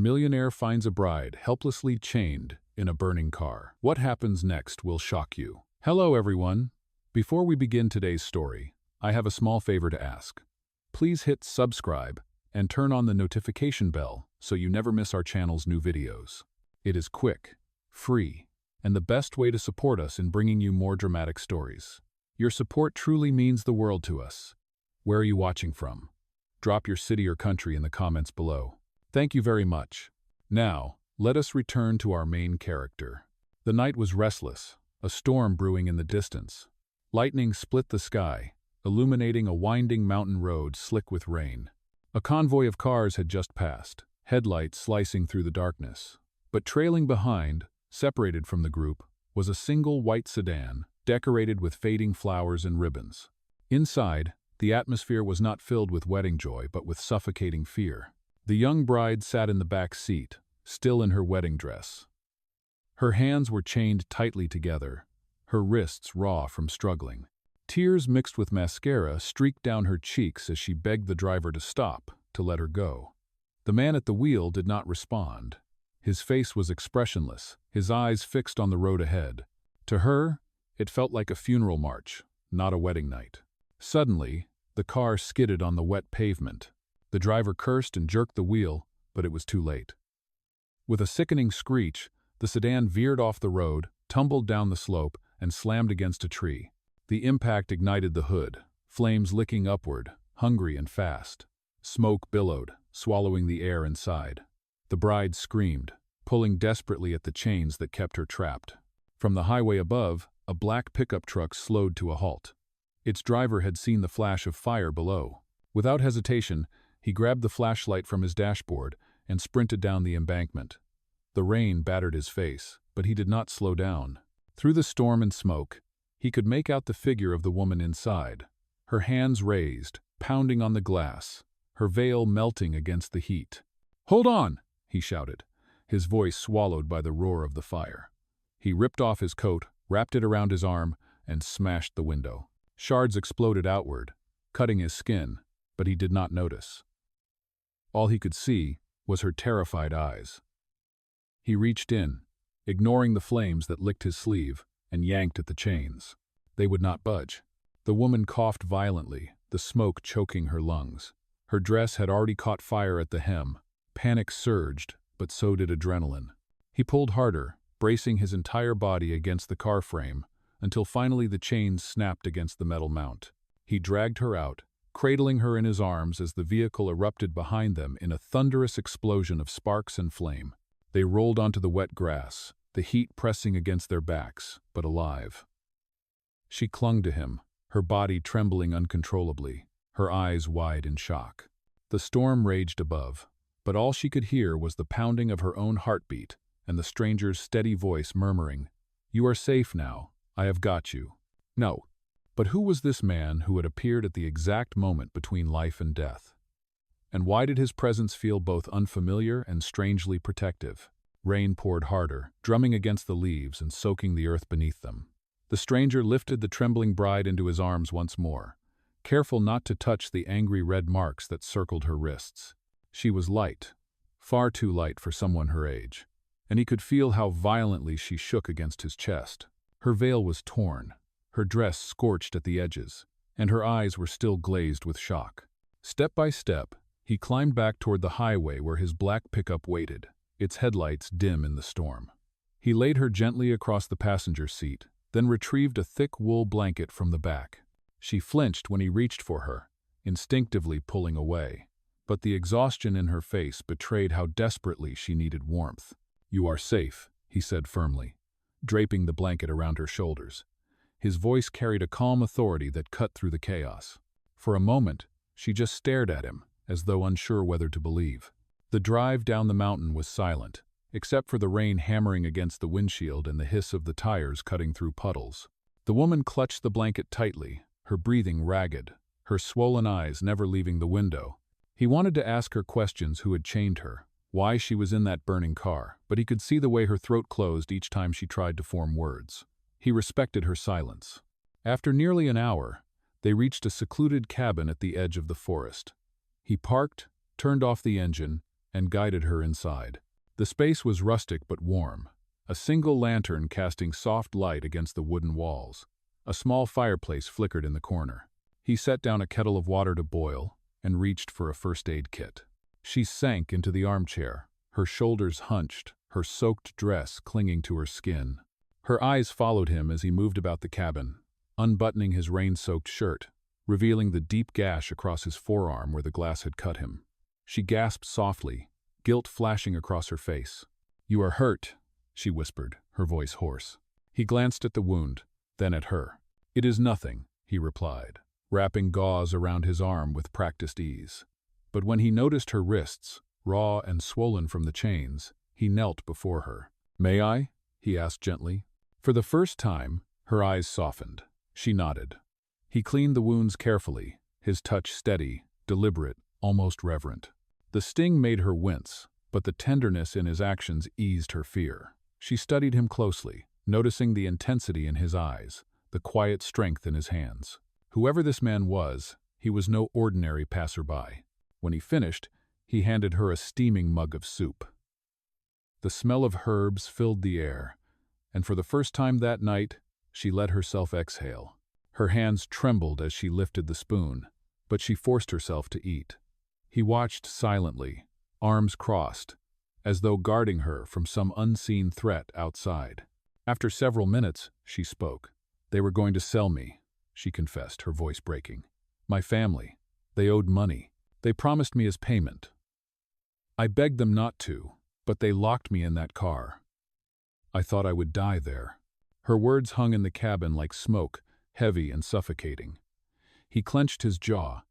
Millionaire finds a bride helplessly chained in a burning car. What happens next will shock you. Hello everyone. Before we begin today's story, I have a small favor to ask. Please hit subscribe and turn on the notification bell so you never miss our channel's new videos. It is quick, free, and the best way to support us in bringing you more dramatic stories. Your support truly means the world to us. Where are you watching from? Drop your city or country in the comments below. Thank you very much. Now, let us return to our main character. The night was restless, a storm brewing in the distance. Lightning split the sky, illuminating a winding mountain road slick with rain. A convoy of cars had just passed, headlights slicing through the darkness. But trailing behind, separated from the group, was a single white sedan, decorated with fading flowers and ribbons. Inside, the atmosphere was not filled with wedding joy but with suffocating fear. The young bride sat in the back seat, still in her wedding dress. Her hands were chained tightly together, her wrists raw from struggling. Tears mixed with mascara streaked down her cheeks as she begged the driver to stop, to let her go. The man at the wheel did not respond. His face was expressionless, his eyes fixed on the road ahead. To her, it felt like a funeral march, not a wedding night. Suddenly, the car skidded on the wet pavement. The driver cursed and jerked the wheel, but it was too late. With a sickening screech, the sedan veered off the road, tumbled down the slope, and slammed against a tree. The impact ignited the hood, flames licking upward, hungry and fast. Smoke billowed, swallowing the air inside. The bride screamed, pulling desperately at the chains that kept her trapped. From the highway above, a black pickup truck slowed to a halt. Its driver had seen the flash of fire below. Without hesitation, he grabbed the flashlight from his dashboard and sprinted down the embankment. The rain battered his face, but he did not slow down. Through the storm and smoke, he could make out the figure of the woman inside, her hands raised, pounding on the glass, her veil melting against the heat. "Hold on!" he shouted, his voice swallowed by the roar of the fire. He ripped off his coat, wrapped it around his arm, and smashed the window. Shards exploded outward, cutting his skin, but he did not notice. All he could see was her terrified eyes. He reached in, ignoring the flames that licked his sleeve, and yanked at the chains. They would not budge. The woman coughed violently, the smoke choking her lungs. Her dress had already caught fire at the hem. Panic surged, but so did adrenaline. He pulled harder, bracing his entire body against the car frame, until finally the chains snapped against the metal mount. He dragged her out, cradling her in his arms as the vehicle erupted behind them in a thunderous explosion of sparks and flame. They rolled onto the wet grass, the heat pressing against their backs, but alive. She clung to him, her body trembling uncontrollably, her eyes wide in shock. The storm raged above, but all she could hear was the pounding of her own heartbeat and the stranger's steady voice murmuring, "You are safe now. I have got you." No. But who was this man who had appeared at the exact moment between life and death? And why did his presence feel both unfamiliar and strangely protective? Rain poured harder, drumming against the leaves and soaking the earth beneath them. The stranger lifted the trembling bride into his arms once more, careful not to touch the angry red marks that circled her wrists. She was light, far too light for someone her age, and he could feel how violently she shook against his chest. Her veil was torn, her dress scorched at the edges, and her eyes were still glazed with shock. Step by step, he climbed back toward the highway where his black pickup waited, its headlights dim in the storm. He laid her gently across the passenger seat, then retrieved a thick wool blanket from the back. She flinched when he reached for her, instinctively pulling away, but the exhaustion in her face betrayed how desperately she needed warmth. "You are safe," he said firmly, draping the blanket around her shoulders. His voice carried a calm authority that cut through the chaos. For a moment, she just stared at him, as though unsure whether to believe. The drive down the mountain was silent, except for the rain hammering against the windshield and the hiss of the tires cutting through puddles. The woman clutched the blanket tightly, her breathing ragged, her swollen eyes never leaving the window. He wanted to ask her questions: who had chained her, why she was in that burning car, but he could see the way her throat closed each time she tried to form words. He respected her silence. After nearly an hour, they reached a secluded cabin at the edge of the forest. He parked, turned off the engine, and guided her inside. The space was rustic but warm, a single lantern casting soft light against the wooden walls. A small fireplace flickered in the corner. He set down a kettle of water to boil and reached for a first aid kit. She sank into the armchair, her shoulders hunched, her soaked dress clinging to her skin. Her eyes followed him as he moved about the cabin, unbuttoning his rain-soaked shirt, revealing the deep gash across his forearm where the glass had cut him. She gasped softly, guilt flashing across her face. "You are hurt," she whispered, her voice hoarse. He glanced at the wound, then at her. "It is nothing," he replied, wrapping gauze around his arm with practiced ease. But when he noticed her wrists, raw and swollen from the chains, he knelt before her. "May I?" he asked gently. For the first time, her eyes softened. She nodded. He cleaned the wounds carefully, his touch steady, deliberate, almost reverent. The sting made her wince, but the tenderness in his actions eased her fear. She studied him closely, noticing the intensity in his eyes, the quiet strength in his hands. Whoever this man was, he was no ordinary passerby. When he finished, he handed her a steaming mug of soup. The smell of herbs filled the air, and for the first time that night, she let herself exhale. Her hands trembled as she lifted the spoon, but she forced herself to eat. He watched silently, arms crossed, as though guarding her from some unseen threat outside. After several minutes, she spoke. "They were going to sell me," she confessed, her voice breaking. "My family. They owed money. They promised me as payment. I begged them not to, but they locked me in that car. I thought I would die there." Her words hung in the cabin like smoke, heavy and suffocating. He clenched his jaw,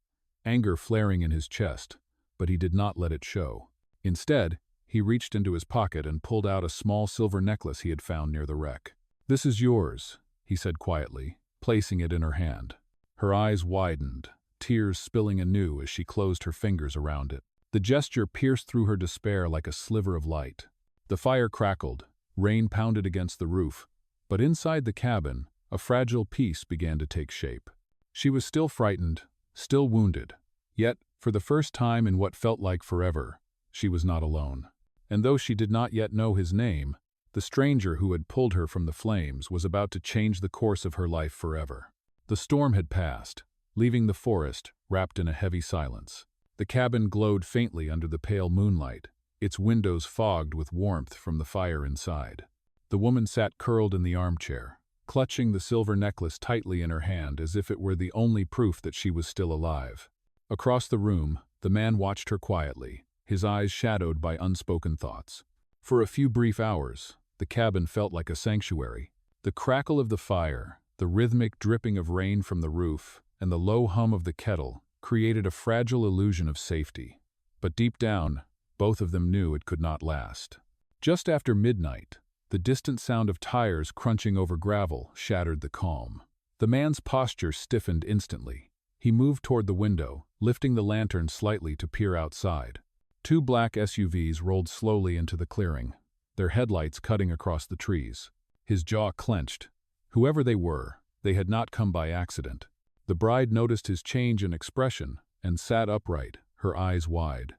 anger flaring in his chest, but he did not let it show. Instead, he reached into his pocket and pulled out a small silver necklace he had found near the wreck. "This is yours," he said quietly, placing it in her hand. Her eyes widened, tears spilling anew as she closed her fingers around it. The gesture pierced through her despair like a sliver of light. The fire crackled, rain pounded against the roof, but inside the cabin, a fragile peace began to take shape. She was still frightened, still wounded, yet, for the first time in what felt like forever, she was not alone. And though she did not yet know his name, the stranger who had pulled her from the flames was about to change the course of her life forever. The storm had passed, leaving the forest wrapped in a heavy silence. The cabin glowed faintly under the pale moonlight, its windows fogged with warmth from the fire inside. The woman sat curled in the armchair, clutching the silver necklace tightly in her hand as if it were the only proof that she was still alive. Across the room, the man watched her quietly, his eyes shadowed by unspoken thoughts. For a few brief hours, the cabin felt like a sanctuary. The crackle of the fire, the rhythmic dripping of rain from the roof, and the low hum of the kettle created a fragile illusion of safety. But deep down, both of them knew it could not last. Just after midnight, the distant sound of tires crunching over gravel shattered the calm. The man's posture stiffened instantly. He moved toward the window, lifting the lantern slightly to peer outside. Two black SUVs rolled slowly into the clearing, their headlights cutting across the trees. His jaw clenched. Whoever they were, they had not come by accident. The bride noticed his change in expression and sat upright, her eyes wide.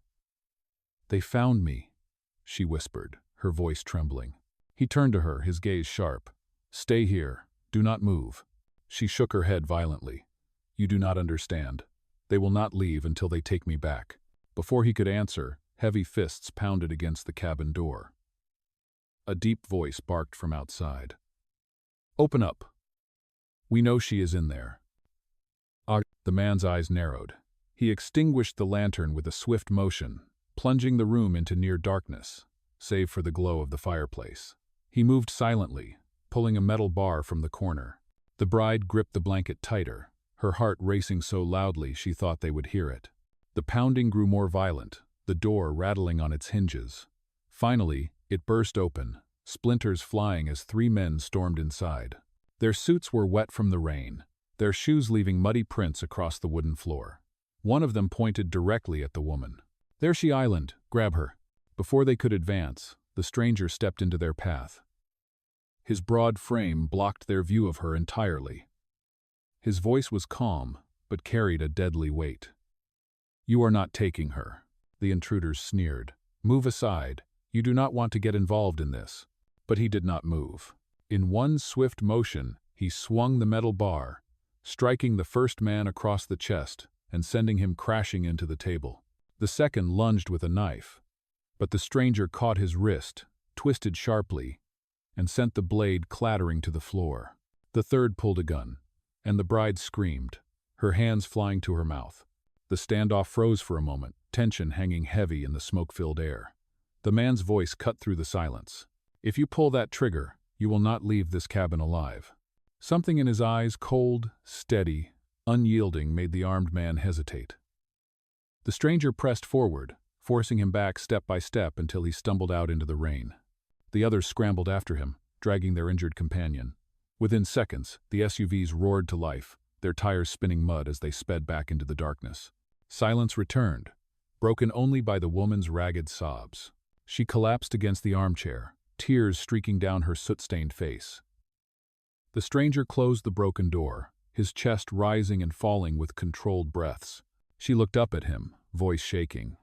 "They found me," she whispered, her voice trembling. He turned to her, his gaze sharp. "Stay here. Do not move." She shook her head violently. "You do not understand. They will not leave until they take me back." Before he could answer, heavy fists pounded against the cabin door. A deep voice barked from outside. "Open up. We know she is in there." The man's eyes narrowed. He extinguished the lantern with a swift motion, plunging the room into near darkness, save for the glow of the fireplace. He moved silently, pulling a metal bar from the corner. The bride gripped the blanket tighter, her heart racing so loudly she thought they would hear it. The pounding grew more violent, the door rattling on its hinges. Finally, it burst open, splinters flying as three men stormed inside. Their suits were wet from the rain, their shoes leaving muddy prints across the wooden floor. One of them pointed directly at the woman. "There she island, grab her." Before they could advance, the stranger stepped into their path. His broad frame blocked their view of her entirely. His voice was calm, but carried a deadly weight. "You are not taking her," the intruders sneered. "Move aside. You do not want to get involved in this." But he did not move. In one swift motion, he swung the metal bar, striking the first man across the chest and sending him crashing into the table. The second lunged with a knife, but the stranger caught his wrist, twisted sharply, and sent the blade clattering to the floor. The third pulled a gun, and the bride screamed, her hands flying to her mouth. The standoff froze for a moment, tension hanging heavy in the smoke-filled air. The man's voice cut through the silence. "If you pull that trigger, you will not leave this cabin alive." Something in his eyes, cold, steady, unyielding, made the armed man hesitate. The stranger pressed forward, forcing him back step by step until he stumbled out into the rain. The others scrambled after him, dragging their injured companion. Within seconds, the SUVs roared to life, their tires spinning mud as they sped back into the darkness. Silence returned, broken only by the woman's ragged sobs. She collapsed against the armchair, tears streaking down her soot-stained face. The stranger closed the broken door, his chest rising and falling with controlled breaths. She looked up at him, voice shaking.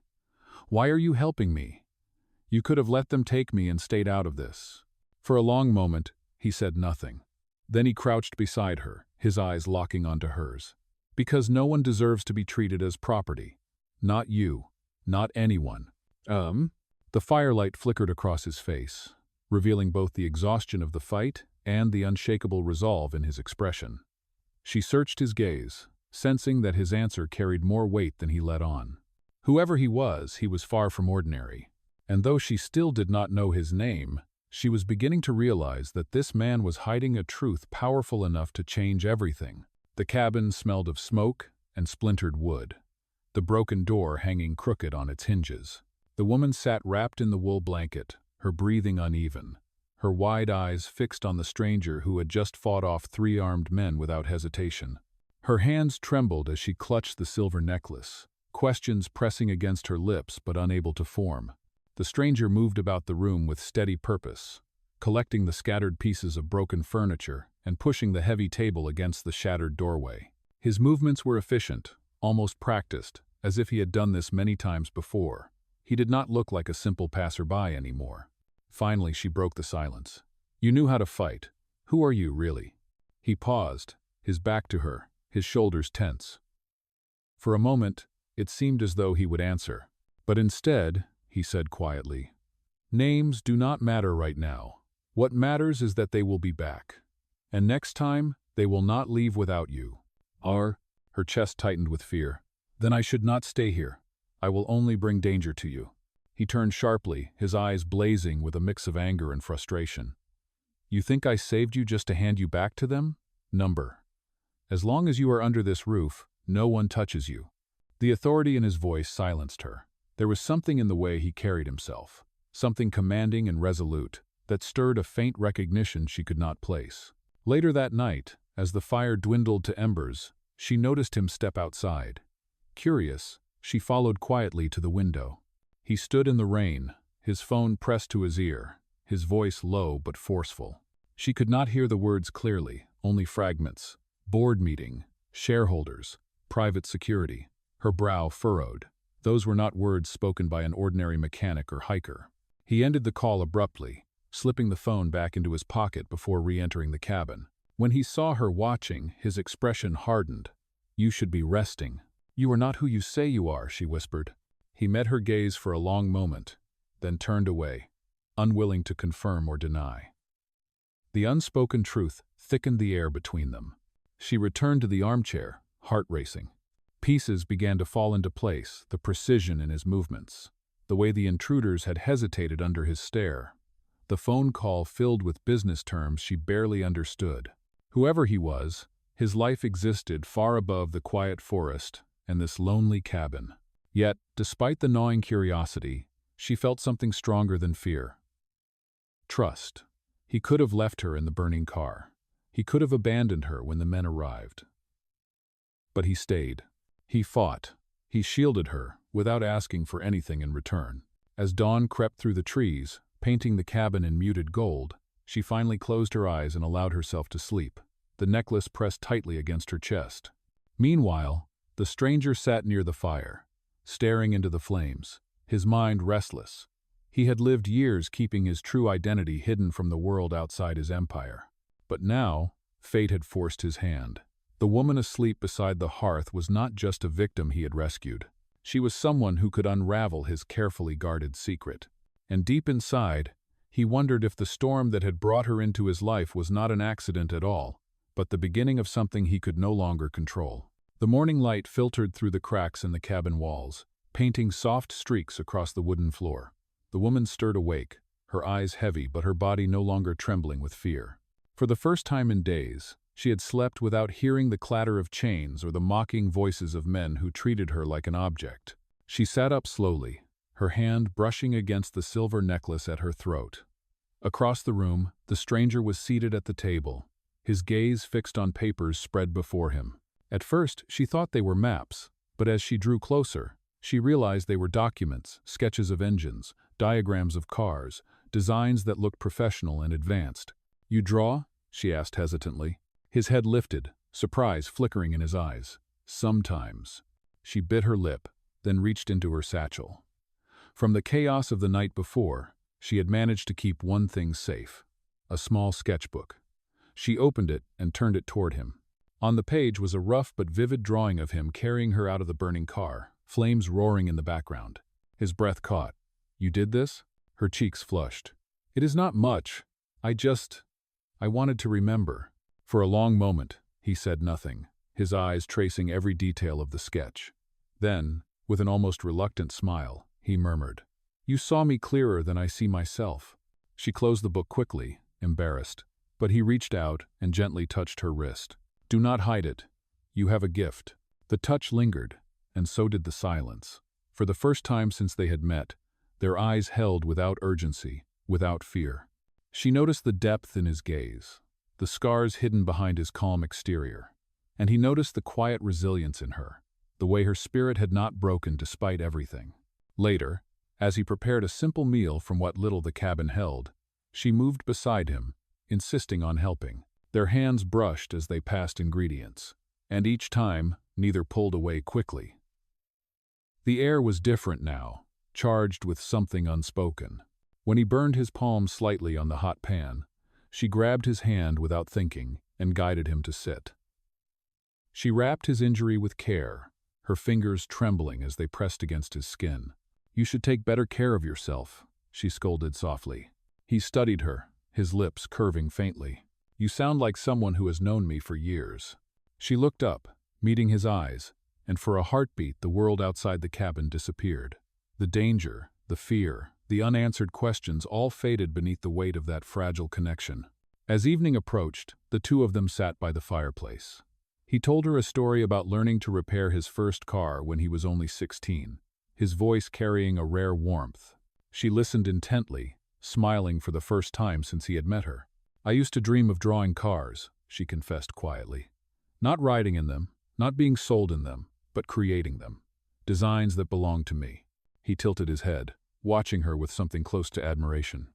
"Why are you helping me? You could have let them take me and stayed out of this." For a long moment, he said nothing. Then he crouched beside her, his eyes locking onto hers. "Because no one deserves to be treated as property. Not you. Not anyone." The firelight flickered across his face, revealing both the exhaustion of the fight and the unshakable resolve in his expression. She searched his gaze, sensing that his answer carried more weight than he let on. Whoever he was far from ordinary. And though she still did not know his name, she was beginning to realize that this man was hiding a truth powerful enough to change everything. The cabin smelled of smoke and splintered wood, the broken door hanging crooked on its hinges. The woman sat wrapped in the wool blanket, her breathing uneven, her wide eyes fixed on the stranger who had just fought off 3 armed men without hesitation. Her hands trembled as she clutched the silver necklace, questions pressing against her lips but unable to form. The stranger moved about the room with steady purpose, collecting the scattered pieces of broken furniture and pushing the heavy table against the shattered doorway. His movements were efficient, almost practiced, as if he had done this many times before. He did not look like a simple passerby anymore. Finally, she broke the silence. "You knew how to fight. Who are you, really?" He paused, his back to her, his shoulders tense. For a moment, it seemed as though he would answer. But instead, he said quietly, "Names do not matter right now. What matters is that they will be back. And next time, they will not leave without you." Her chest tightened with fear. "Then I should not stay here. I will only bring danger to you." He turned sharply, his eyes blazing with a mix of anger and frustration. "You think I saved you just to hand you back to them? Number. As long as you are under this roof, no one touches you." The authority in his voice silenced her. There was something in the way he carried himself, something commanding and resolute, that stirred a faint recognition she could not place. Later that night, as the fire dwindled to embers, she noticed him step outside. Curious, she followed quietly to the window. He stood in the rain, his phone pressed to his ear, his voice low but forceful. She could not hear the words clearly, only fragments. Board meeting, shareholders, private security. Her brow furrowed. Those were not words spoken by an ordinary mechanic or hiker. He ended the call abruptly, slipping the phone back into his pocket before re-entering the cabin. When he saw her watching, his expression hardened. "You should be resting." "You are not who you say you are," she whispered. He met her gaze for a long moment, then turned away, unwilling to confirm or deny. The unspoken truth thickened the air between them. She returned to the armchair, heart racing. Pieces began to fall into place, the precision in his movements, the way the intruders had hesitated under his stare. The phone call filled with business terms she barely understood. Whoever he was, his life existed far above the quiet forest and this lonely cabin. Yet, despite the gnawing curiosity, she felt something stronger than fear. Trust. He could have left her in the burning car. He could have abandoned her when the men arrived. But he stayed. He fought. He shielded her, without asking for anything in return. As dawn crept through the trees, painting the cabin in muted gold, she finally closed her eyes and allowed herself to sleep, the necklace pressed tightly against her chest. Meanwhile, the stranger sat near the fire, staring into the flames, his mind restless, He had lived years keeping his true identity hidden from the world outside his empire. But now, fate had forced his hand. The woman asleep beside the hearth was not just a victim he had rescued. She was someone who could unravel his carefully guarded secret. And deep inside, he wondered if the storm that had brought her into his life was not an accident at all, but the beginning of something he could no longer control. The morning light filtered through the cracks in the cabin walls, painting soft streaks across the wooden floor. The woman stirred awake, her eyes heavy but her body no longer trembling with fear. For the first time in days, she had slept without hearing the clatter of chains or the mocking voices of men who treated her like an object. She sat up slowly, her hand brushing against the silver necklace at her throat. Across the room, the stranger was seated at the table, his gaze fixed on papers spread before him. At first, she thought they were maps, but as she drew closer, she realized they were documents, sketches of engines, diagrams of cars, designs that looked professional and advanced. "You draw?" she asked hesitantly. His head lifted, surprise flickering in his eyes. "Sometimes." She bit her lip, then reached into her satchel. From the chaos of the night before, she had managed to keep one thing safe: a small sketchbook. She opened it and turned it toward him. On the page was a rough but vivid drawing of him carrying her out of the burning car, flames roaring in the background. His breath caught. "You did this?" Her cheeks flushed. "It is not much. I wanted to remember." For a long moment, he said nothing, his eyes tracing every detail of the sketch. Then, with an almost reluctant smile, he murmured, "You saw me clearer than I see myself." She closed the book quickly, embarrassed, but he reached out and gently touched her wrist. "Do not hide it. You have a gift." The touch lingered, and so did the silence. For the first time since they had met, their eyes held without urgency, without fear. She noticed the depth in his gaze, the scars hidden behind his calm exterior, and he noticed the quiet resilience in her, the way her spirit had not broken despite everything. Later, as he prepared a simple meal from what little the cabin held, she moved beside him, insisting on helping. Their hands brushed as they passed ingredients, and each time, neither pulled away quickly. The air was different now, charged with something unspoken. When he burned his palm slightly on the hot pan, she grabbed his hand without thinking and guided him to sit. She wrapped his injury with care, her fingers trembling as they pressed against his skin. "You should take better care of yourself," she scolded softly. He studied her, his lips curving faintly. "You sound like someone who has known me for years." She looked up, meeting his eyes, and for a heartbeat the world outside the cabin disappeared. The danger, the fear, the unanswered questions all faded beneath the weight of that fragile connection. As evening approached, the two of them sat by the fireplace. He told her a story about learning to repair his first car when he was only 16, his voice carrying a rare warmth. She listened intently, smiling for the first time since he had met her. "I used to dream of drawing cars," she confessed quietly. "Not riding in them, not being sold in them, but creating them. Designs that belonged to me." He tilted his head, watching her with something close to admiration.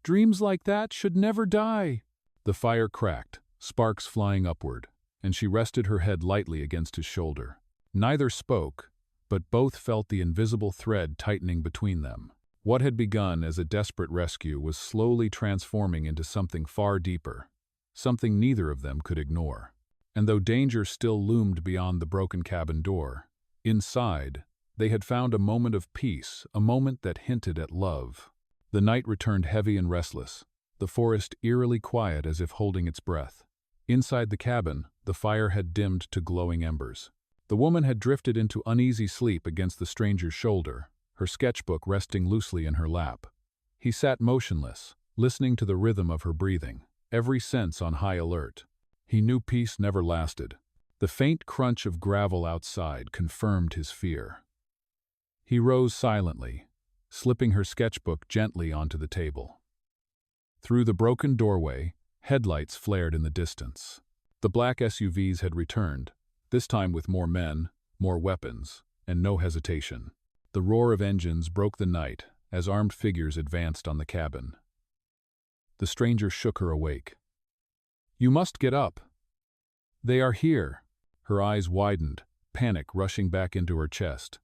"Dreams like that should never die." The fire cracked, sparks flying upward, and she rested her head lightly against his shoulder. Neither spoke, but both felt the invisible thread tightening between them. What had begun as a desperate rescue was slowly transforming into something far deeper, something neither of them could ignore. And though danger still loomed beyond the broken cabin door, inside, they had found a moment of peace, a moment that hinted at love. The night returned heavy and restless, the forest eerily quiet as if holding its breath. Inside the cabin, the fire had dimmed to glowing embers. The woman had drifted into uneasy sleep against the stranger's shoulder, her sketchbook resting loosely in her lap. He sat motionless, listening to the rhythm of her breathing, every sense on high alert. He knew peace never lasted. The faint crunch of gravel outside confirmed his fear. He rose silently, slipping her sketchbook gently onto the table. Through the broken doorway, headlights flared in the distance. The black SUVs had returned, this time with more men, more weapons, and no hesitation. The roar of engines broke the night as armed figures advanced on the cabin. The stranger shook her awake. "You must get up. They are here." Her eyes widened, panic rushing back into her chest.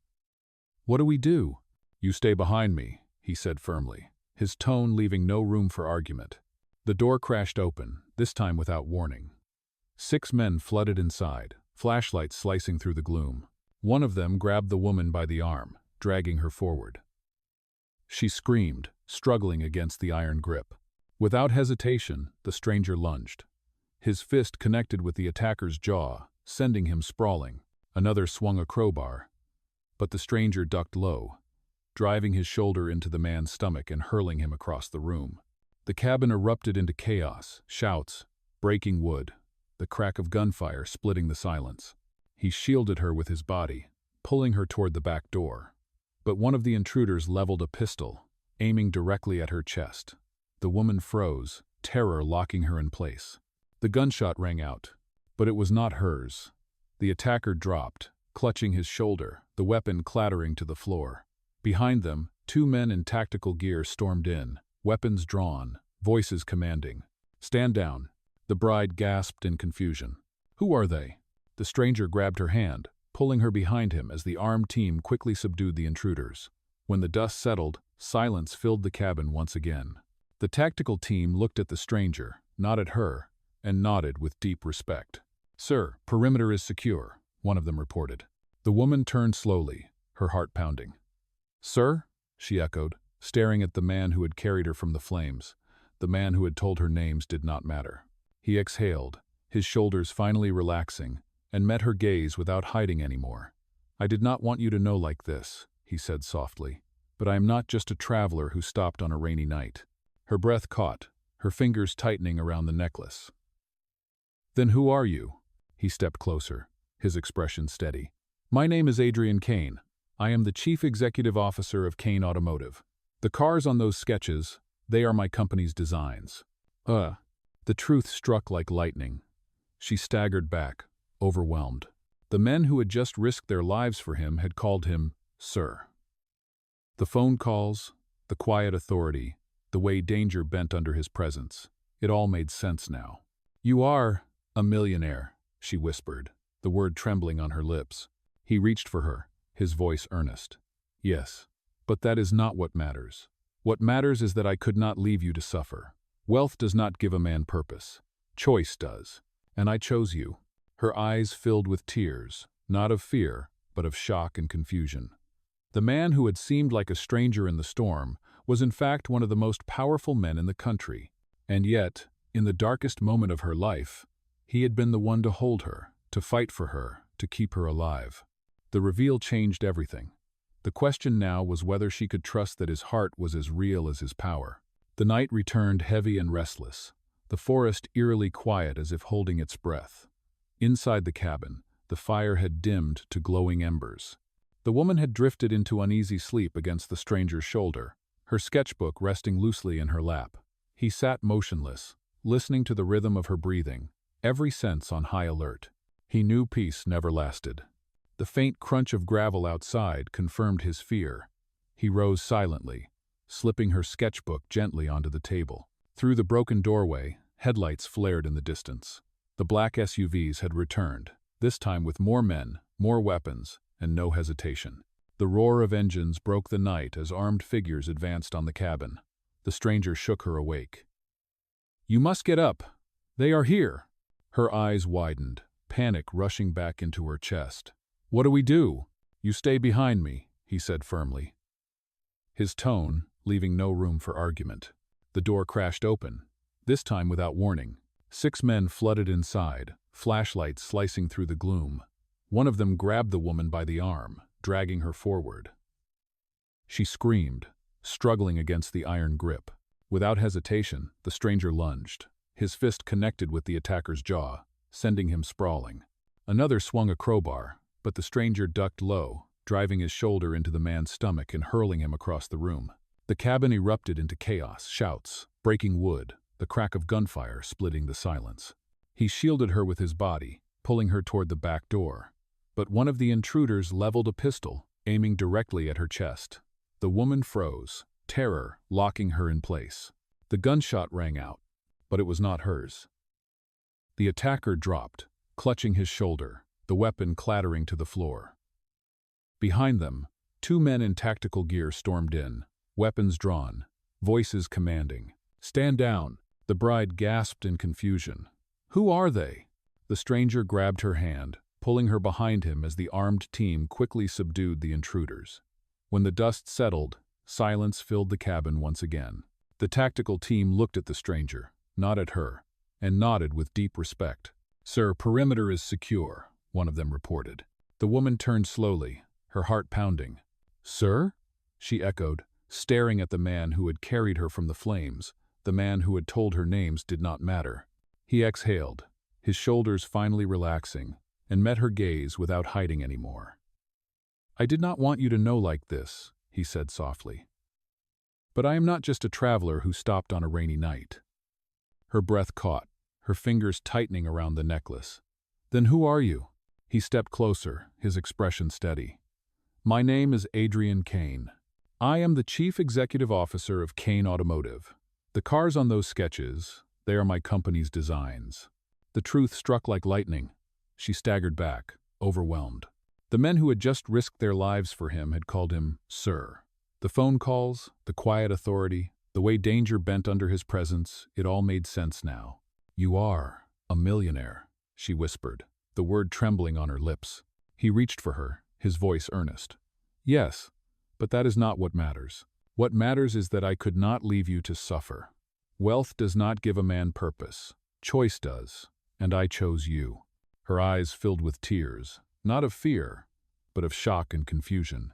"What do we do?" "You stay behind me," he said firmly, his tone leaving no room for argument. The door crashed open, this time without warning. 6 men flooded inside, flashlights slicing through the gloom. One of them grabbed the woman by the arm, dragging her forward. She screamed, struggling against the iron grip. Without hesitation, the stranger lunged. His fist connected with the attacker's jaw, sending him sprawling. Another swung a crowbar, but the stranger ducked low, driving his shoulder into the man's stomach and hurling him across the room. The cabin erupted into chaos, shouts, breaking wood, the crack of gunfire splitting the silence. He shielded her with his body, pulling her toward the back door. But one of the intruders leveled a pistol, aiming directly at her chest. The woman froze, terror locking her in place. The gunshot rang out, but it was not hers. The attacker dropped, clutching his shoulder, the weapon clattering to the floor. Behind them, 2 men in tactical gear stormed in, weapons drawn, voices commanding. "Stand down." The bride gasped in confusion. "Who are they?" The stranger grabbed her hand, pulling her behind him as the armed team quickly subdued the intruders. When the dust settled, silence filled the cabin once again. The tactical team looked at the stranger, not at her, and nodded with deep respect. "Sir, perimeter is secure," one of them reported. The woman turned slowly, her heart pounding. "Sir?" she echoed, staring at the man who had carried her from the flames. The man who had told her names did not matter. He exhaled, his shoulders finally relaxing, and met her gaze without hiding anymore. "I did not want you to know like this," he said softly, "but I am not just a traveler who stopped on a rainy night." Her breath caught, her fingers tightening around the necklace. "Then who are you?" He stepped closer, his expression steady. "My name is Adrian Kane. I am the Chief Executive Officer of Kane Automotive. The cars on those sketches, they are my company's designs." The truth struck like lightning. She staggered back, overwhelmed. The men who had just risked their lives for him had called him Sir. The phone calls, the quiet authority, the way danger bent under his presence, it all made sense now. "You are a millionaire," she whispered, the word trembling on her lips. He reached for her, his voice earnest. "Yes, but that is not what matters. What matters is that I could not leave you to suffer. Wealth does not give a man purpose. Choice does. And I chose you." Her eyes filled with tears, not of fear, but of shock and confusion. The man who had seemed like a stranger in the storm was in fact one of the most powerful men in the country. And yet, in the darkest moment of her life, he had been the one to hold her, to fight for her, to keep her alive. The reveal changed everything. The question now was whether she could trust that his heart was as real as his power. The night returned heavy and restless, the forest eerily quiet as if holding its breath. Inside the cabin, the fire had dimmed to glowing embers. The woman had drifted into uneasy sleep against the stranger's shoulder, her sketchbook resting loosely in her lap. He sat motionless, listening to the rhythm of her breathing, every sense on high alert. He knew peace never lasted. The faint crunch of gravel outside confirmed his fear. He rose silently, slipping her sketchbook gently onto the table. Through the broken doorway, headlights flared in the distance. The black SUVs had returned, this time with more men, more weapons, and no hesitation. The roar of engines broke the night as armed figures advanced on the cabin. The stranger shook her awake. "You must get up. They are here." Her eyes widened, panic rushing back into her chest. "What do we do?" "You stay behind me," he said firmly. His tone, leaving no room for argument. The door crashed open, this time without warning. 6 men flooded inside, flashlights slicing through the gloom. One of them grabbed the woman by the arm, dragging her forward. She screamed, struggling against the iron grip. Without hesitation, the stranger lunged. His fist connected with the attacker's jaw, sending him sprawling. Another swung a crowbar, but the stranger ducked low, driving his shoulder into the man's stomach and hurling him across the room. The cabin erupted into chaos, shouts, breaking wood, the crack of gunfire splitting the silence. He shielded her with his body, pulling her toward the back door. But one of the intruders leveled a pistol, aiming directly at her chest. The woman froze, terror locking her in place. The gunshot rang out, but it was not hers. The attacker dropped, clutching his shoulder, the weapon clattering to the floor. Behind them, 2 men in tactical gear stormed in, weapons drawn, voices commanding. "Stand down!" The bride gasped in confusion. "Who are they?" The stranger grabbed her hand, pulling her behind him as the armed team quickly subdued the intruders. When the dust settled, silence filled the cabin once again. The tactical team looked at the stranger, not at her, and nodded with deep respect. "Sir, perimeter is secure," one of them reported. The woman turned slowly, her heart pounding. "Sir?" she echoed, staring at the man who had carried her from the flames. The man who had told her names did not matter. He exhaled, his shoulders finally relaxing, and met her gaze without hiding anymore. "I did not want you to know like this," he said softly. "But I am not just a traveler who stopped on a rainy night." Her breath caught, her fingers tightening around the necklace. "Then who are you?" He stepped closer, his expression steady. "My name is Adrian Kane. I am the Chief Executive Officer of Kane Automotive. The cars on those sketches, they are my company's designs." The truth struck like lightning. She staggered back, overwhelmed. The men who had just risked their lives for him had called him Sir. The phone calls, the quiet authority, the way danger bent under his presence, it all made sense now. "You are a millionaire," she whispered, the word trembling on her lips. He reached for her, his voice earnest. "Yes, but that is not what matters. What matters is that I could not leave you to suffer. Wealth does not give a man purpose. Choice does, and I chose you." Her eyes filled with tears, not of fear, but of shock and confusion.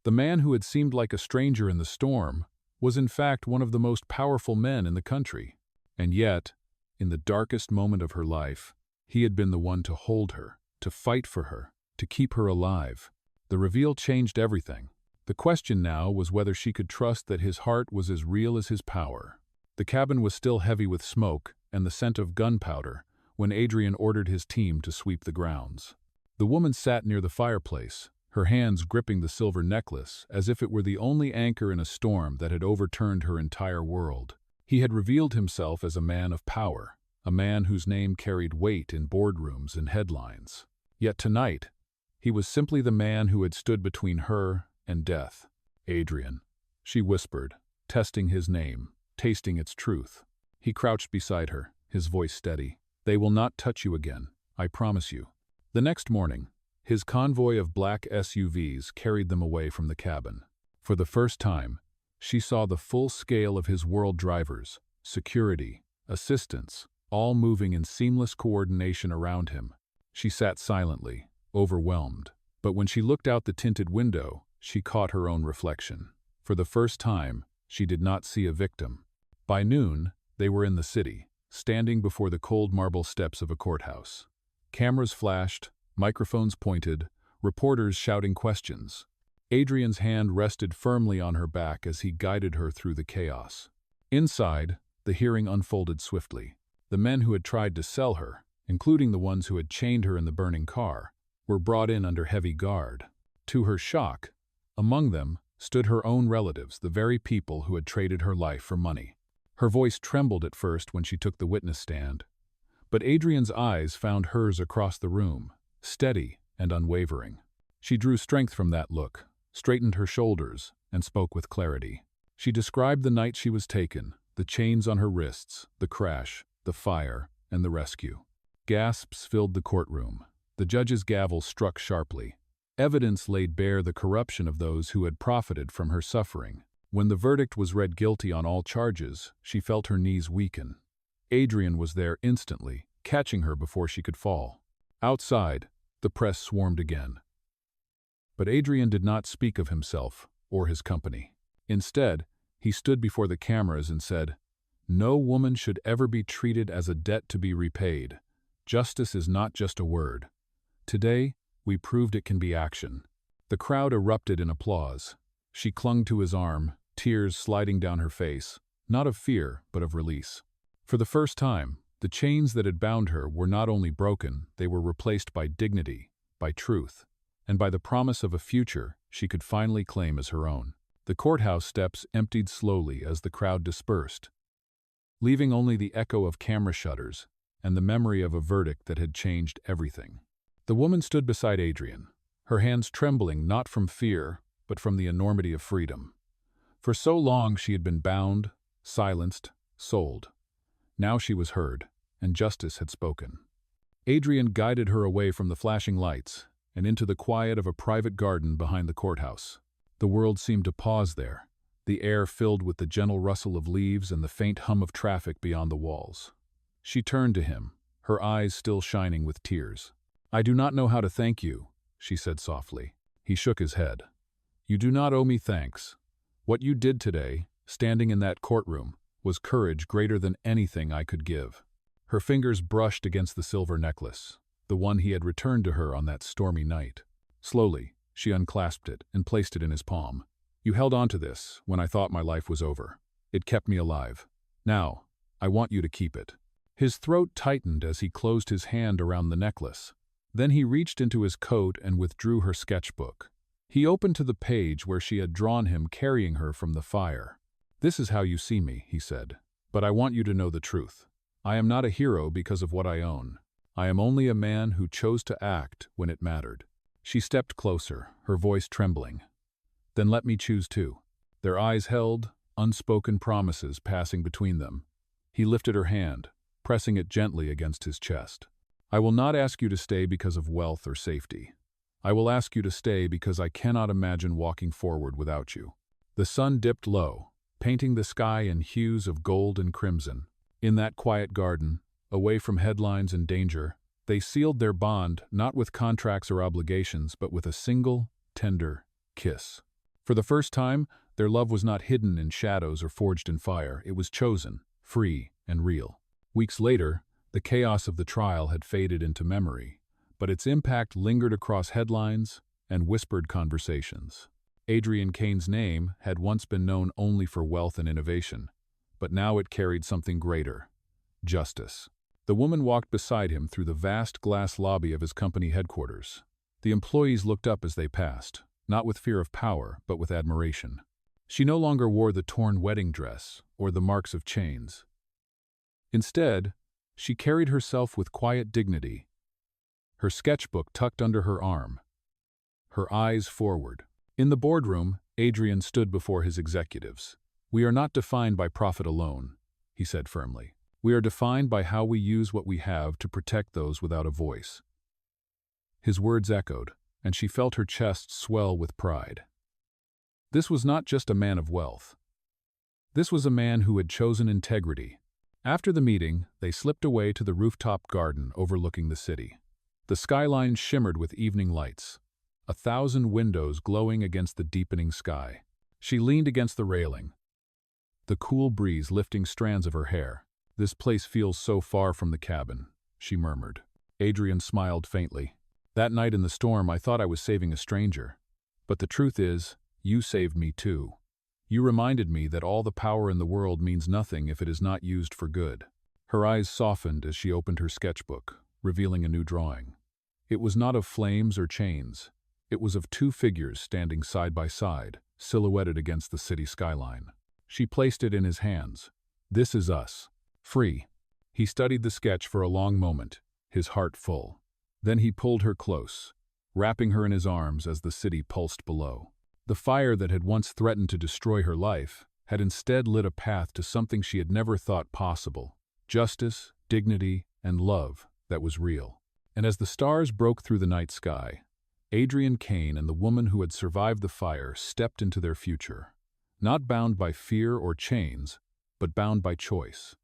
The man who had seemed like a stranger in the storm was in fact one of the most powerful men in the country. And yet, in the darkest moment of her life, he had been the one to hold her, to fight for her, to keep her alive. The reveal changed everything. The question now was whether she could trust that his heart was as real as his power. The cabin was still heavy with smoke and the scent of gunpowder when Adrian ordered his team to sweep the grounds. The woman sat near the fireplace, her hands gripping the silver necklace as if it were the only anchor in a storm that had overturned her entire world. He had revealed himself as a man of power, a man whose name carried weight in boardrooms and headlines. Yet tonight, he was simply the man who had stood between her and death. "Adrian," she whispered, testing his name, tasting its truth. He crouched beside her, his voice steady. "They will not touch you again, I promise you." The next morning, his convoy of black SUVs carried them away from the cabin. For the first time, she saw the full scale of his world: drivers, security, assistants, all moving in seamless coordination around him. She sat silently, overwhelmed. But when she looked out the tinted window, she caught her own reflection. For the first time, she did not see a victim. By noon, they were in the city, standing before the cold marble steps of a courthouse. Cameras flashed, microphones pointed, reporters shouting questions. Adrian's hand rested firmly on her back as he guided her through the chaos. Inside, the hearing unfolded swiftly. The men who had tried to sell her, including the ones who had chained her in the burning car, were brought in under heavy guard. To her shock, among them stood her own relatives, the very people who had traded her life for money. Her voice trembled at first when she took the witness stand, but Adrian's eyes found hers across the room, steady and unwavering. She drew strength from that look, straightened her shoulders, and spoke with clarity. She described the night she was taken, the chains on her wrists, the crash, the fire, and the rescue. Gasps filled the courtroom. The judge's gavel struck sharply. Evidence laid bare the corruption of those who had profited from her suffering. When the verdict was read guilty on all charges, she felt her knees weaken. Adrian was there instantly, catching her before she could fall. Outside, the press swarmed again. But Adrian did not speak of himself or his company. Instead, he stood before the cameras and said, "No woman should ever be treated as a debt to be repaid. Justice is not just a word. Today, we proved it can be action." The crowd erupted in applause. She clung to his arm, tears sliding down her face, not of fear, but of release. For the first time, the chains that had bound her were not only broken, they were replaced by dignity, by truth, and by the promise of a future she could finally claim as her own. The courthouse steps emptied slowly as the crowd dispersed, leaving only the echo of camera shutters and the memory of a verdict that had changed everything. The woman stood beside Adrian, her hands trembling not from fear, but from the enormity of freedom. For so long she had been bound, silenced, sold. Now she was heard, and justice had spoken. Adrian guided her away from the flashing lights and into the quiet of a private garden behind the courthouse. The world seemed to pause there, the air filled with the gentle rustle of leaves and the faint hum of traffic beyond the walls. She turned to him, her eyes still shining with tears. "I do not know how to thank you," she said softly. He shook his head. "You do not owe me thanks. What you did today, standing in that courtroom, was courage greater than anything I could give." Her fingers brushed against the silver necklace, the one he had returned to her on that stormy night. Slowly, she unclasped it and placed it in his palm. "You held on to this when I thought my life was over. It kept me alive. Now, I want you to keep it." His throat tightened as he closed his hand around the necklace. Then he reached into his coat and withdrew her sketchbook. He opened to the page where she had drawn him carrying her from the fire. "This is how you see me," he said. "But I want you to know the truth. I am not a hero because of what I own. I am only a man who chose to act when it mattered." She stepped closer, her voice trembling. "Then let me choose too." Their eyes held, unspoken promises passing between them. He lifted her hand, pressing it gently against his chest. "I will not ask you to stay because of wealth or safety. I will ask you to stay because I cannot imagine walking forward without you." The sun dipped low, painting the sky in hues of gold and crimson. In that quiet garden, away from headlines and danger, they sealed their bond not with contracts or obligations, but with a single, tender kiss. For the first time, their love was not hidden in shadows or forged in fire. It was chosen, free, and real. Weeks later, the chaos of the trial had faded into memory, but its impact lingered across headlines and whispered conversations. Adrian Kane's name had once been known only for wealth and innovation, but now it carried something greater: justice. The woman walked beside him through the vast glass lobby of his company headquarters. The employees looked up as they passed, not with fear of power, but with admiration. She no longer wore the torn wedding dress or the marks of chains. Instead, she carried herself with quiet dignity, her sketchbook tucked under her arm, her eyes forward. In the boardroom, Adrian stood before his executives. "We are not defined by profit alone," he said firmly. "We are defined by how we use what we have to protect those without a voice." His words echoed, and she felt her chest swell with pride. This was not just a man of wealth. This was a man who had chosen integrity. After the meeting, they slipped away to the rooftop garden overlooking the city. The skyline shimmered with evening lights, 1,000 windows glowing against the deepening sky. She leaned against the railing, the cool breeze lifting strands of her hair. "This place feels so far from the cabin," she murmured. Adrian smiled faintly. "That night in the storm, I thought I was saving a stranger. But the truth is, you saved me too. You reminded me that all the power in the world means nothing if it is not used for good." Her eyes softened as she opened her sketchbook, revealing a new drawing. It was not of flames or chains. It was of two figures standing side by side, silhouetted against the city skyline. She placed it in his hands. "This is us. Free." He studied the sketch for a long moment, his heart full. Then he pulled her close, wrapping her in his arms as the city pulsed below. The fire that had once threatened to destroy her life had instead lit a path to something she had never thought possible: justice, dignity, and love that was real. And as the stars broke through the night sky, Adrian Kane and the woman who had survived the fire stepped into their future, not bound by fear or chains, but bound by choice.